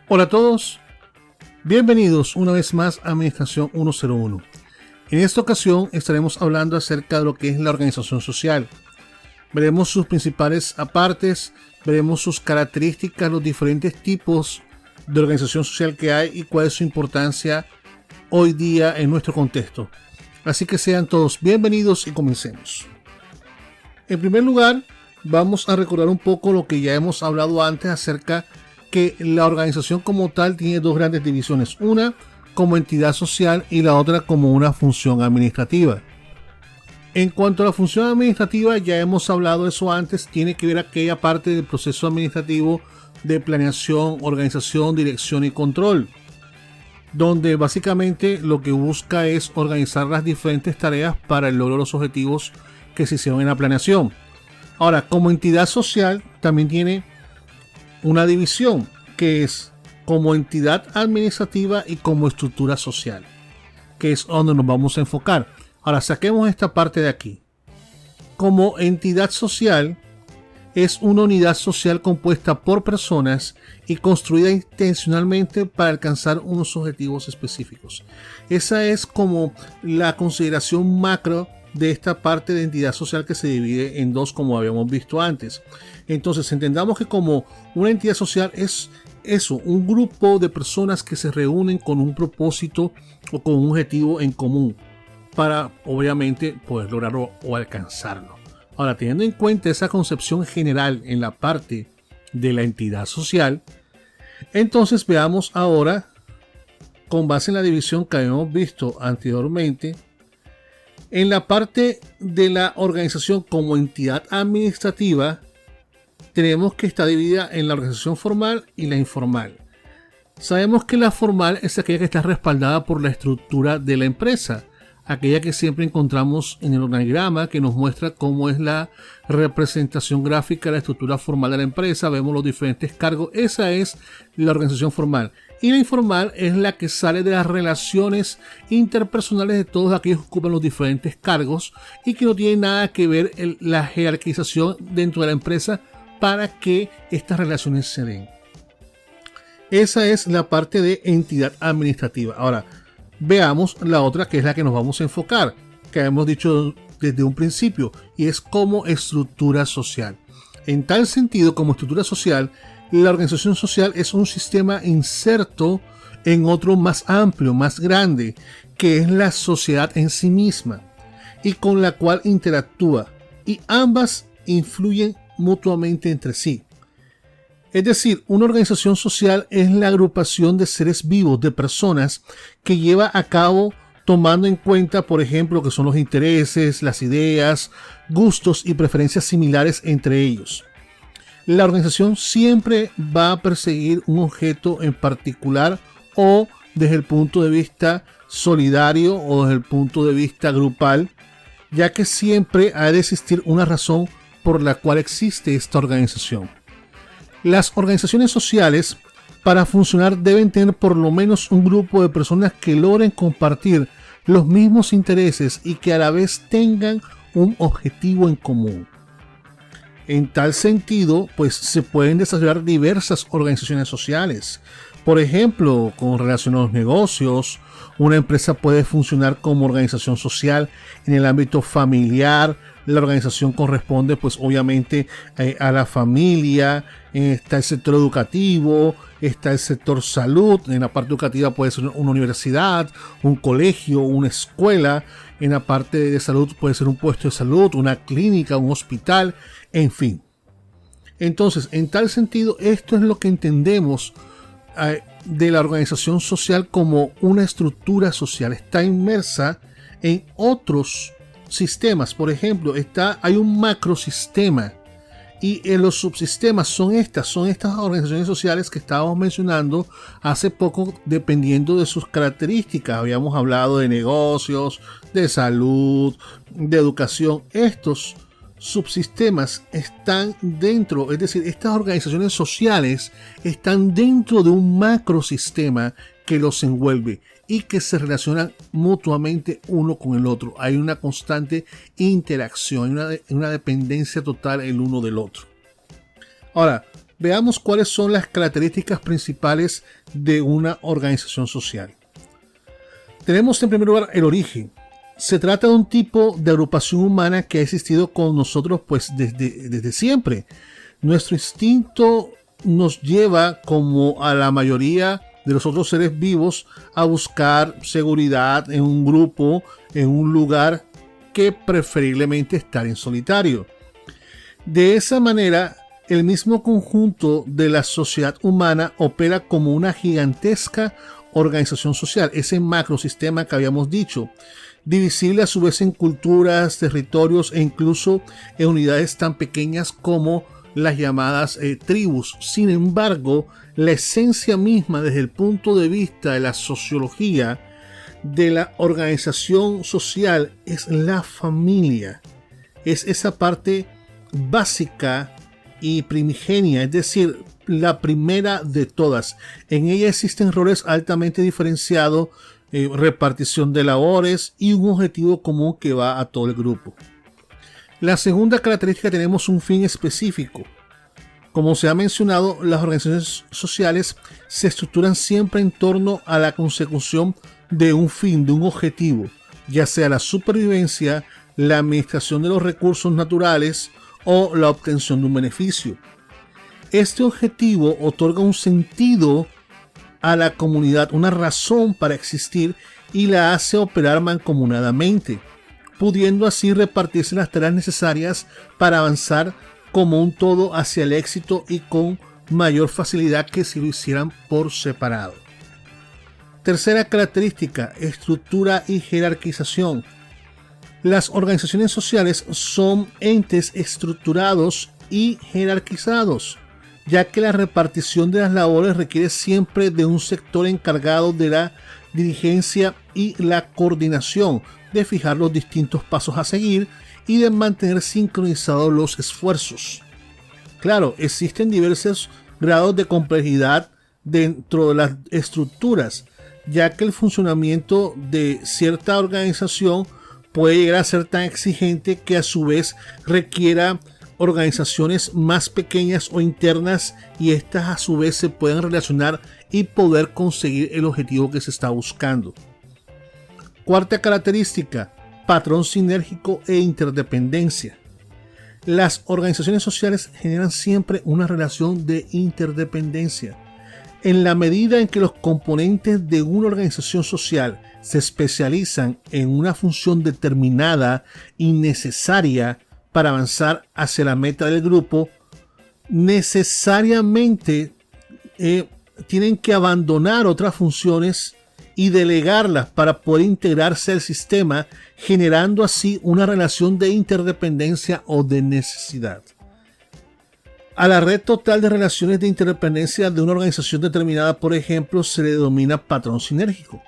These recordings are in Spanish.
Hola a todos, bienvenidos una vez más a Administración 101. En esta ocasión estaremos hablando acerca de lo que es la organización social. Veremos sus principales apartes, veremos sus características, los diferentes tipos de organización social que hay y cuál es su importancia hoy día en nuestro contexto. Así que sean todos bienvenidos y comencemos. En primer lugar, vamos a recordar un poco lo que ya hemos hablado antes acerca que la organización como tal tiene dos grandes divisiones, una como entidad social y la otra como una función administrativa. En cuanto a la función administrativa, ya hemos hablado de eso antes, tiene que ver aquella parte del proceso administrativo de planeación, organización, dirección y control, donde básicamente lo que busca es organizar las diferentes tareas para el logro de los objetivos que se hicieron en la planeación. Ahora, como entidad social también tiene una división que es como entidad administrativa y como estructura social, que es donde nos vamos a enfocar. Ahora saquemos esta parte de aquí. Como entidad social es una unidad social compuesta por personas y construida intencionalmente para alcanzar unos objetivos específicos. Esa es como la consideración macro de esta parte de entidad social que se divide en dos, como habíamos visto antes. Entonces entendamos que como una entidad social es eso, un grupo de personas que se reúnen con un propósito o con un objetivo en común para obviamente poder lograrlo o alcanzarlo. Ahora, teniendo en cuenta esa concepción general en la parte de la entidad social, entonces veamos ahora, con base en la división que habíamos visto anteriormente, en la parte de la organización como entidad administrativa, tenemos que está dividida en la organización formal y la informal. Sabemos que la formal es aquella que está respaldada por la estructura de la empresa, aquella que siempre encontramos en el organigrama, que nos muestra cómo es la representación gráfica de la estructura formal de la empresa. Vemos los diferentes cargos. Esa es la organización formal. Y la informal es la que sale de las relaciones interpersonales de todos aquellos que ocupan los diferentes cargos y que no tiene nada que ver la jerarquización dentro de la empresa para que estas relaciones se den. Esa es la parte de entidad administrativa. Ahora, veamos la otra, que es la que nos vamos a enfocar, que hemos dicho desde un principio, y es como estructura social. En tal sentido, como estructura social, la organización social es un sistema inserto en otro más amplio, más grande, que es la sociedad en sí misma, y con la cual interactúa, y ambas influyen mutuamente entre sí. Es decir, una organización social es la agrupación de seres vivos, de personas que lleva a cabo tomando en cuenta, por ejemplo, que son los intereses, las ideas, gustos y preferencias similares entre ellos. La organización siempre va a perseguir un objeto en particular o desde el punto de vista solidario o desde el punto de vista grupal, ya que siempre ha de existir una razón por la cual existe esta organización. Las organizaciones sociales, para funcionar, deben tener por lo menos un grupo de personas que logren compartir los mismos intereses y que a la vez tengan un objetivo en común. En tal sentido, pues se pueden desarrollar diversas organizaciones sociales. Por ejemplo, con relación a los negocios, una empresa puede funcionar como organización social en el ámbito familiar. La organización corresponde pues obviamente a la familia. Está el sector educativo, está el sector salud. En la parte educativa puede ser una universidad, un colegio, una escuela. En la parte de salud puede ser un puesto de salud, una clínica, un hospital, en fin. Entonces, en tal sentido, esto es lo que entendemos de la organización social como una estructura social. Está inmersa en otros sistemas. Por ejemplo, hay un macrosistema y en los subsistemas son estas organizaciones sociales que estábamos mencionando hace poco, dependiendo de sus características. Habíamos hablado de negocios, de salud, de educación. Estos subsistemas están dentro, es decir, estas organizaciones sociales están dentro de un macrosistema que los envuelve y que se relacionan mutuamente uno con el otro. Hay una constante interacción, una dependencia total el uno del otro. Ahora, Veamos cuáles son las características principales de una organización social. Tenemos en primer lugar el origen. Se trata de un tipo de agrupación humana que ha existido con nosotros pues desde siempre. Nuestro instinto nos lleva, como a la mayoría de los otros seres vivos, a buscar seguridad en un grupo, en un lugar, que preferiblemente estar en solitario. De esa manera, el mismo conjunto de la sociedad humana opera como una gigantesca organización social, ese macrosistema que habíamos dicho, divisible a su vez en culturas, territorios e incluso en unidades tan pequeñas como las llamadas tribus. Sin embargo, la esencia misma desde el punto de vista de la sociología de la organización social es la familia. Es esa parte básica y primigenia, es decir, la primera de todas. En ella existen roles altamente diferenciados, repartición de labores y un objetivo común que va a todo el grupo. La segunda característica, tenemos un fin específico. Como se ha mencionado, las organizaciones sociales se estructuran siempre en torno a la consecución de un fin, de un objetivo, ya sea la supervivencia, la administración de los recursos naturales o la obtención de un beneficio. Este objetivo otorga un sentido a la comunidad, una razón para existir, y la hace operar mancomunadamente, pudiendo así repartirse las tareas necesarias para avanzar como un todo hacia el éxito y con mayor facilidad que si lo hicieran por separado. Tercera característica, estructura y jerarquización. Las organizaciones sociales son entes estructurados y jerarquizados, ya que la repartición de las labores requiere siempre de un sector encargado de la dirigencia y la coordinación, de fijar los distintos pasos a seguir y de mantener sincronizados los esfuerzos. Claro, existen diversos grados de complejidad dentro de las estructuras, ya que el funcionamiento de cierta organización puede llegar a ser tan exigente que a su vez requiera organizaciones más pequeñas o internas, y estas a su vez se pueden relacionar y poder conseguir el objetivo que se está buscando. Cuarta característica, patrón sinérgico e interdependencia. Las organizaciones sociales generan siempre una relación de interdependencia. En la medida en que los componentes de una organización social se especializan en una función determinada y necesaria para avanzar hacia la meta del grupo, necesariamente tienen que abandonar otras funciones y delegarlas para poder integrarse al sistema, generando así una relación de interdependencia o de necesidad. A la red total de relaciones de interdependencia de una organización determinada, por ejemplo, se le denomina patrón sinérgico.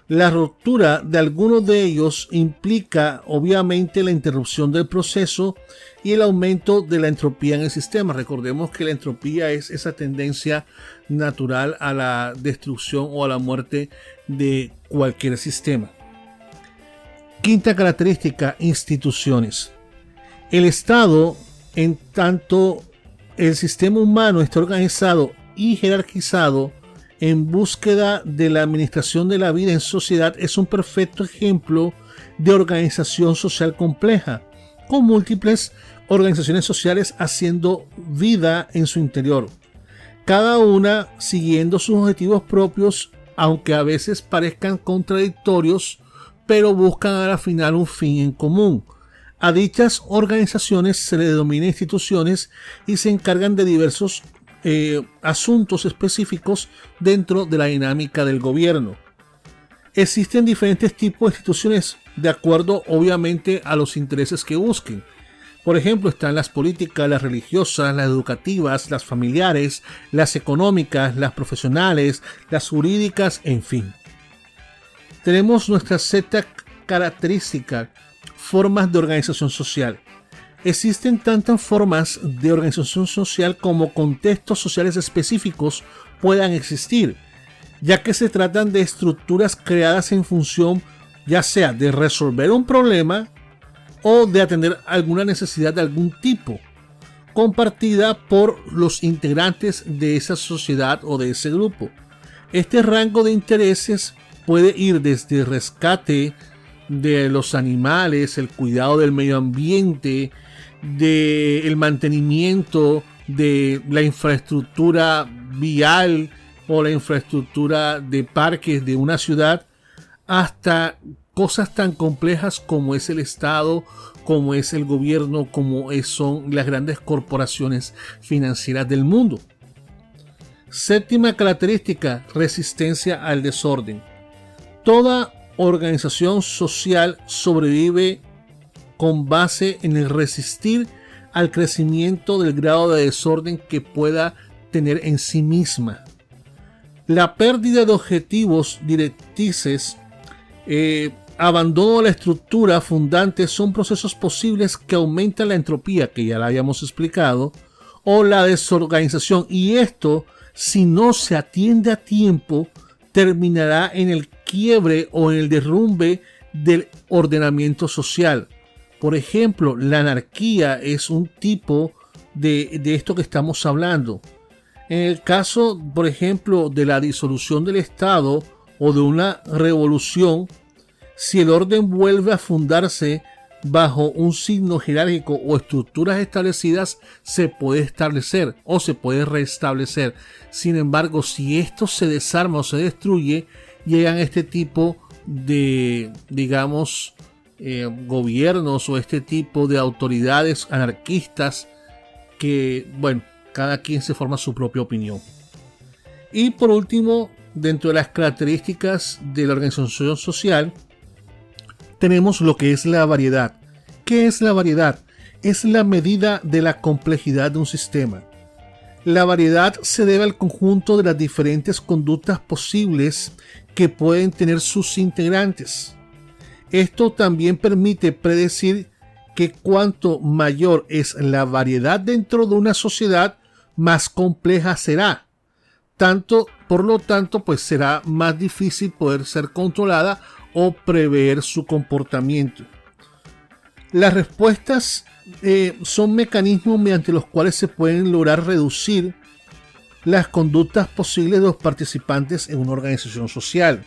La ruptura de alguno de ellos implica obviamente la interrupción del proceso y el aumento de la entropía en el sistema. Recordemos que la entropía es esa tendencia natural a la destrucción o a la muerte de cualquier sistema. Quinta característica, instituciones. El Estado, en tanto el sistema humano está organizado y jerarquizado en búsqueda de la administración de la vida en sociedad, es un perfecto ejemplo de organización social compleja, con múltiples organizaciones sociales haciendo vida en su interior, cada una siguiendo sus objetivos propios, aunque a veces parezcan contradictorios, pero buscan al final un fin en común. A dichas organizaciones se les denomina instituciones y se encargan de diversos asuntos específicos dentro de la dinámica del gobierno. Existen diferentes tipos de instituciones de acuerdo obviamente a los intereses que busquen. Por ejemplo, están las políticas, las religiosas, las educativas, las familiares, las económicas, las profesionales, las jurídicas, en fin. Tenemos nuestra sexta característica, formas de organización social. Existen tantas formas de organización social como contextos sociales específicos puedan existir, ya que se tratan de estructuras creadas en función ya sea de resolver un problema o de atender alguna necesidad de algún tipo. compartida por los integrantes de esa sociedad o de ese grupo. Este rango de intereses puede ir desde el rescate de los animales, el cuidado del medio ambiente, del mantenimiento de la infraestructura vial o la infraestructura de parques de una ciudad, hasta cosas tan complejas como es el Estado, como es el gobierno, como son las grandes corporaciones financieras del mundo. Séptima característica: resistencia al desorden. Toda organización social sobrevive con base en el resistir al crecimiento del grado de desorden que pueda tener en sí misma. La pérdida de objetivos directrices, abandono de la estructura fundante son procesos posibles que aumentan la entropía, que ya la habíamos explicado, o la desorganización, y esto, si no se atiende a tiempo, terminará en el quiebre o en el derrumbe del ordenamiento social. Por ejemplo, la anarquía es un tipo de esto que estamos hablando. En el caso, por ejemplo, de la disolución del Estado o de una revolución, si el orden vuelve a fundarse bajo un signo jerárquico o estructuras establecidas, se puede establecer o se puede restablecer. Sin embargo, si esto se desarma o se destruye, llegan este tipo de, digamos, gobiernos o este tipo de autoridades anarquistas que, bueno, cada quien se forma su propia opinión. Y por último, dentro de las características de la organización social, tenemos lo que es la variedad. ¿Qué es la variedad? Es la medida de la complejidad de un sistema. La variedad se debe al conjunto de las diferentes conductas posibles que pueden tener sus integrantes. Esto también permite predecir que cuanto mayor es la variedad dentro de una sociedad, más compleja será. Por lo tanto, pues será más difícil poder ser controlada o prever su comportamiento. Las respuestas son mecanismos mediante los cuales se pueden lograr reducir las conductas posibles de los participantes en una organización social.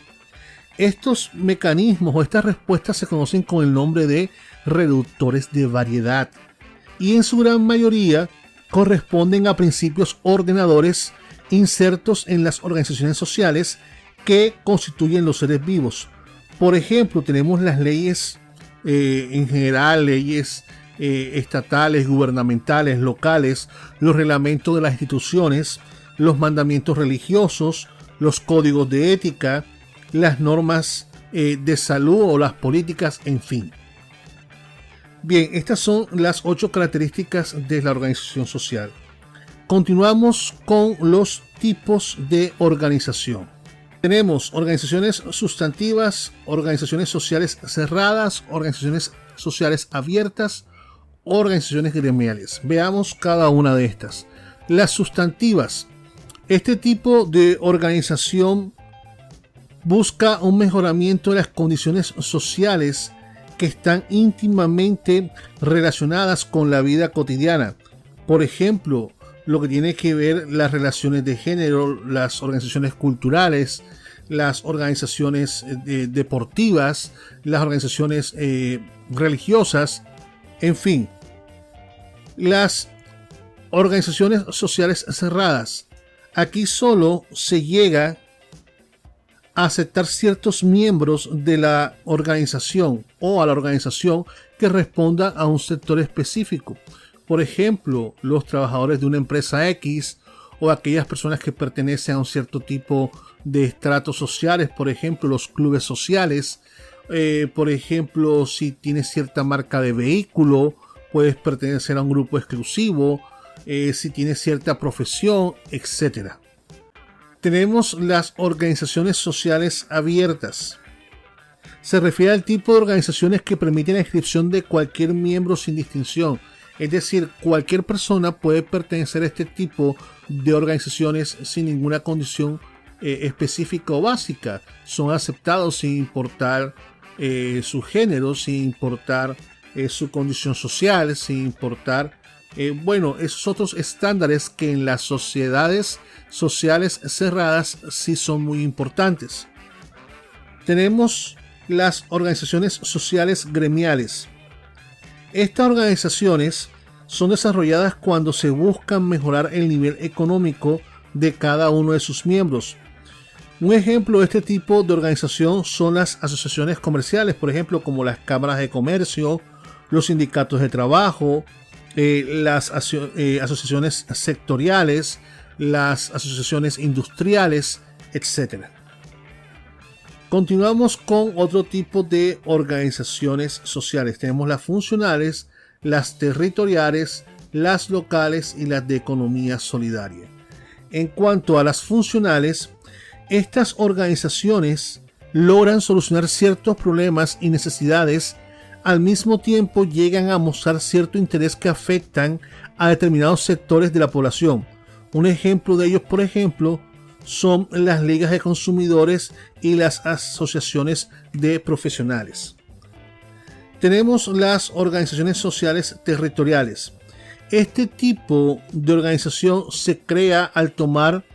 Estos mecanismos o estas respuestas se conocen con el nombre de reductores de variedad y en su gran mayoría corresponden a principios ordenadores insertos en las organizaciones sociales que constituyen los seres vivos. Por ejemplo, tenemos las leyes en general, leyes estatales, gubernamentales, locales, los reglamentos de las instituciones, los mandamientos religiosos, los códigos de ética, las normas de salud o las políticas, en fin. Bien, estas son las 8 características de la organización social. Continuamos con los tipos de organización. Tenemos organizaciones sustantivas, organizaciones sociales cerradas, organizaciones sociales abiertas, organizaciones gremiales. Veamos cada una de estas. Las sustantivas. Este tipo de organización busca un mejoramiento de las condiciones sociales que están íntimamente relacionadas con la vida cotidiana. Por ejemplo, lo que tiene que ver las relaciones de género, las organizaciones culturales, las organizaciones deportivas, las organizaciones religiosas, en fin. Las organizaciones sociales cerradas. Aquí solo se llega a aceptar ciertos miembros de la organización o a la organización que responda a un sector específico. Por ejemplo, los trabajadores de una empresa X o aquellas personas que pertenecen a un cierto tipo de estratos sociales, por ejemplo, los clubes sociales. Por ejemplo, si tienes cierta marca de vehículo, puedes pertenecer a un grupo exclusivo. Si tienes cierta profesión, etc. Tenemos las organizaciones sociales abiertas. Se refiere al tipo de organizaciones que permiten la inscripción de cualquier miembro sin distinción. Es decir, cualquier persona puede pertenecer a este tipo de organizaciones sin ninguna condición específica o básica. Son aceptados sin importar su género, sin importar su condición social, sin importar Esos otros estándares que en las sociedades sociales cerradas sí son muy importantes. Tenemos las organizaciones sociales gremiales. Estas organizaciones son desarrolladas cuando se busca mejorar el nivel económico de cada uno de sus miembros. Un ejemplo de este tipo de organización son las asociaciones comerciales, por ejemplo, como las cámaras de comercio, los sindicatos de trabajo, las asociaciones sectoriales, las asociaciones industriales, etc. Continuamos con otro tipo de organizaciones sociales. Tenemos las funcionales, las territoriales, las locales y las de economía solidaria. En cuanto a las funcionales, estas organizaciones logran solucionar ciertos problemas y necesidades. Al mismo tiempo llegan a mostrar cierto interés que afectan a determinados sectores de la población. Un ejemplo de ellos, por ejemplo, son las ligas de consumidores y las asociaciones de profesionales. Tenemos las organizaciones sociales territoriales. Este tipo de organización se crea al tomar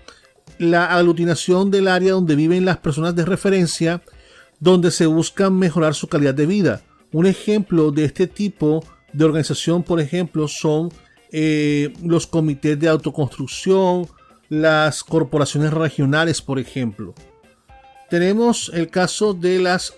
la aglutinación del área donde viven las personas de referencia, donde se busca mejorar su calidad de vida. Un ejemplo de este tipo de organización, por ejemplo, son los comités de autoconstrucción, las corporaciones regionales, por ejemplo. Tenemos el caso de las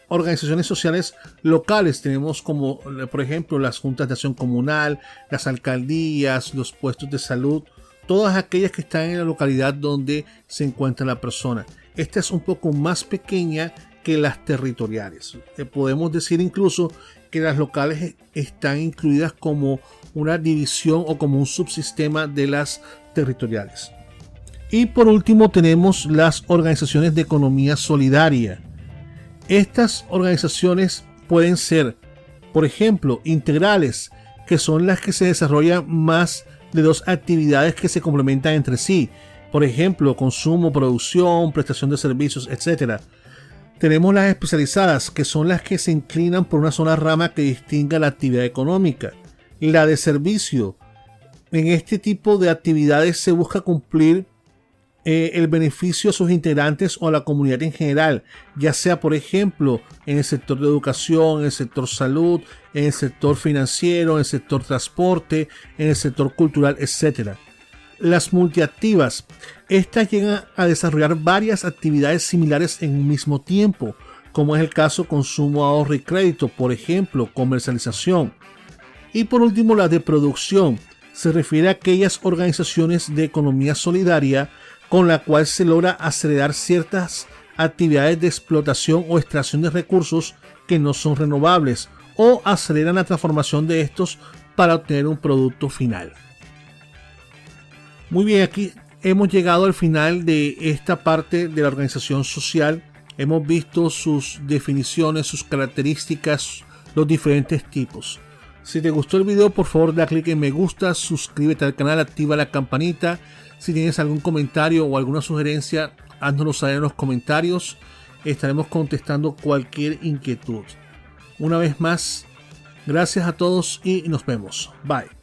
organizaciones sociales locales. Tenemos como, por ejemplo, las juntas de acción comunal, las alcaldías, los puestos de salud, todas aquellas que están en la localidad donde se encuentra la persona. Esta es un poco más pequeña que las territoriales. Podemos decir incluso que las locales están incluidas como una división o como un subsistema de las territoriales. Y por último tenemos las organizaciones de economía solidaria. Estas organizaciones pueden ser, por ejemplo, integrales, que son las que se desarrollan más de dos actividades que se complementan entre sí. Por ejemplo, consumo, producción, prestación de servicios, etc. Tenemos las especializadas, que son las que se inclinan por una sola rama que distinga la actividad económica. La de servicio. En este tipo de actividades se busca cumplir el beneficio a sus integrantes o a la comunidad en general, ya sea por ejemplo en el sector de educación, en el sector salud, en el sector financiero, en el sector transporte, en el sector cultural, etc. Las multiactivas, estas llegan a desarrollar varias actividades similares en un mismo tiempo, como es el caso consumo, ahorro y crédito, por ejemplo, comercialización. Y por último, la de producción, se refiere a aquellas organizaciones de economía solidaria con la cual se logra acelerar ciertas actividades de explotación o extracción de recursos que no son renovables o aceleran la transformación de estos para obtener un producto final. Muy bien, aquí hemos llegado al final de esta parte de la organización social. Hemos visto sus definiciones, sus características, los diferentes tipos. Si te gustó el video, por favor da clic en me gusta, suscríbete al canal, activa la campanita. Si tienes algún comentario o alguna sugerencia, háznoslo saber en los comentarios. Estaremos contestando cualquier inquietud. Una vez más, gracias a todos y nos vemos. Bye.